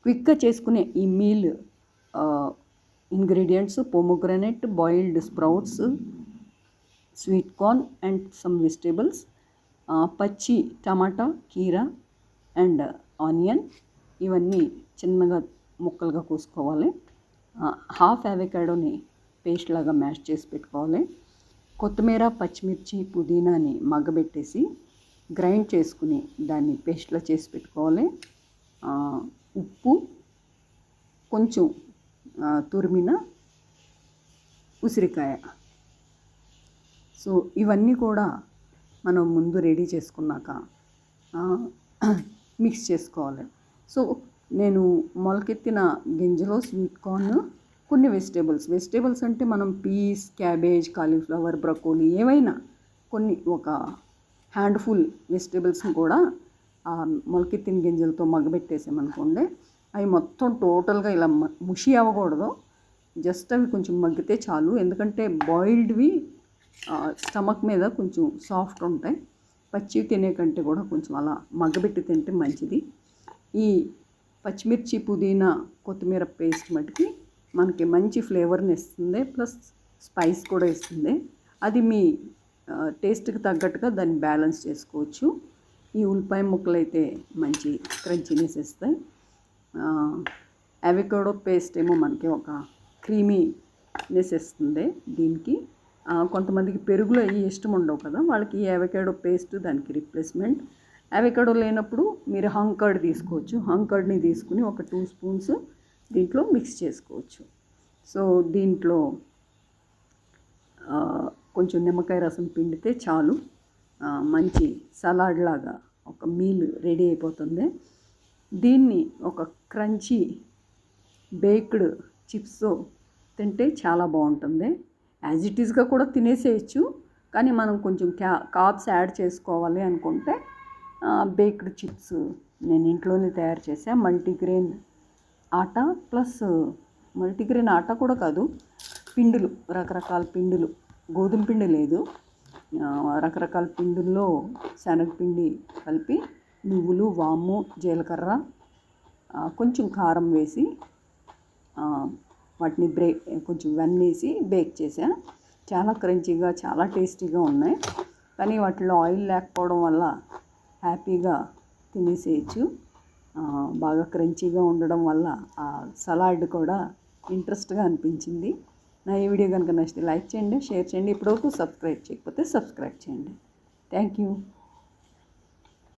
క్విక్గా చేసుకునే ఈ meal ingredients pomegranate, boiled sprouts, sweet corn and some vegetables, పచ్చి టమాటా, కీరా అండ్ ఆనియన్, ఇవన్నీ చిన్నగా ముక్కలుగా కోసుకోవాలి. హాఫ్ అవకాడోని పేస్ట్ లాగా మ్యాష్ చేసి పెట్టుకోవాలి. కొత్తిమీర, పచ్చిమిర్చి, పుదీనాని మగ్గబెట్టేసి గ్రైండ్ చేసుకుని దాన్ని పేస్ట్లా చేసి పెట్టుకోవాలి. ఉప్పు, కొంచెం తురిమిన ఉసిరికాయ. సో ఇవన్నీ కూడా మనం ముందు రెడీ చేసుకున్నాక మిక్స్ చేసుకోవాలి. సో నేను మొలకెత్తిన గింజలో స్వీట్ కార్న్, కొన్ని వెజిటేబుల్స్ అంటే మనం పీస్, క్యాబేజ్, కాలీఫ్లవర్, బ్రకోలీ ఏవైనా కొన్ని ఒక హ్యాండ్ఫుల్ వెజిటేబుల్స్ని కూడా మొలకెత్తిన గింజలతో మగ్గబెట్టేసామనుకోండి, అవి మొత్తం టోటల్గా ఇలా ముషి అవ్వకూడదు, జస్ట్ అవి కొంచెం మగ్గితే చాలు. ఎందుకంటే బాయిల్డ్వి స్టమక్ మీద కొంచెం సాఫ్ట్ ఉంటాయి, పచ్చివి తినే కంటే కూడా కొంచెం అలా మగ్గబెట్టి తింటే మంచిది. ఈ పచ్చిమిర్చి, పుదీనా, కొత్తిమీర పేస్ట్ మటుకి మనకి మంచి ఫ్లేవర్ని ఇస్తుంది, ప్లస్ స్పైస్ కూడా ఇస్తుంది. అది మీ టేస్ట్కి తగ్గట్టుగా దాన్ని బ్యాలెన్స్ చేసుకోవచ్చు. ఈ ఉల్లిపాయ ముక్కలు అయితే మంచి క్రంచీనెస్ ఇస్తాయి. అవకాడో పేస్ట్ ఏమో మనకి ఒక క్రీమీనెస్ ఇస్తుంది. దీనికి కొంతమందికి పెరుగులో ఇష్టం ఉండవు కదా, వాళ్ళకి ఈ అవకాడో పేస్ట్ దానికి రిప్లేస్మెంట్. అవకాడో లేనప్పుడు మీరు హంగ్ కర్డ్ తీసుకోవచ్చు. హంగ్ కర్డ్ని తీసుకుని ఒక 2 స్పూన్స్ దీంట్లో మిక్స్ చేసుకోవచ్చు. సో దీంట్లో కొంచెం నిమ్మకాయ రసం పిండితే చాలు, మంచి సలాడ్ లాగా ఒక మీల్ రెడీ అయిపోతుంది. దీన్ని ఒక క్రంచీ బేక్డ్ చిప్స్ తింటే చాలా బాగుంటుంది. యాజ్ ఇట్ ఈస్గా కూడా తినేసేయచ్చు, కానీ మనం కొంచెం కార్బ్స్ యాడ్ చేసుకోవాలి అనుకుంటే బేక్డ్ చిప్స్ నేను ఇంట్లోనే తయారు చేశాను. మల్టీగ్రెయిన్ ఆటా ప్లస్ మల్టీగ్రెయిన్ ఆటా కూడా కాదు, పిండిలు, రకరకాల పిండిలు, గోధుమ పిండి లేదు, రకరకాల పిండిల్లో శనగపిండి కలిపి నువ్వులు, వాము, జీలకర్ర, కొంచెం కారం వేసి వాటిని కొంచెం వెన్నేసి బేక్ చేసా. చాలా క్రంచీగా, చాలా టేస్టీగా ఉన్నాయి. కానీ వాటిలో ఆయిల్ లేకపోవడం వల్ల హ్యాపీగా తినేసేయచ్చు. బాగా క్రంచీగా ఉండడం వల్ల ఆ సలాడ్ కూడా ఇంట్రెస్ట్గా అనిపించింది. నా ఈ వీడియో కనుక నచ్చితే లైక్ చేయండి, షేర్ చేయండి. ఇప్పటివరకు సబ్స్క్రైబ్ చేయకపోతే సబ్స్క్రైబ్ చేయండి. Thank you.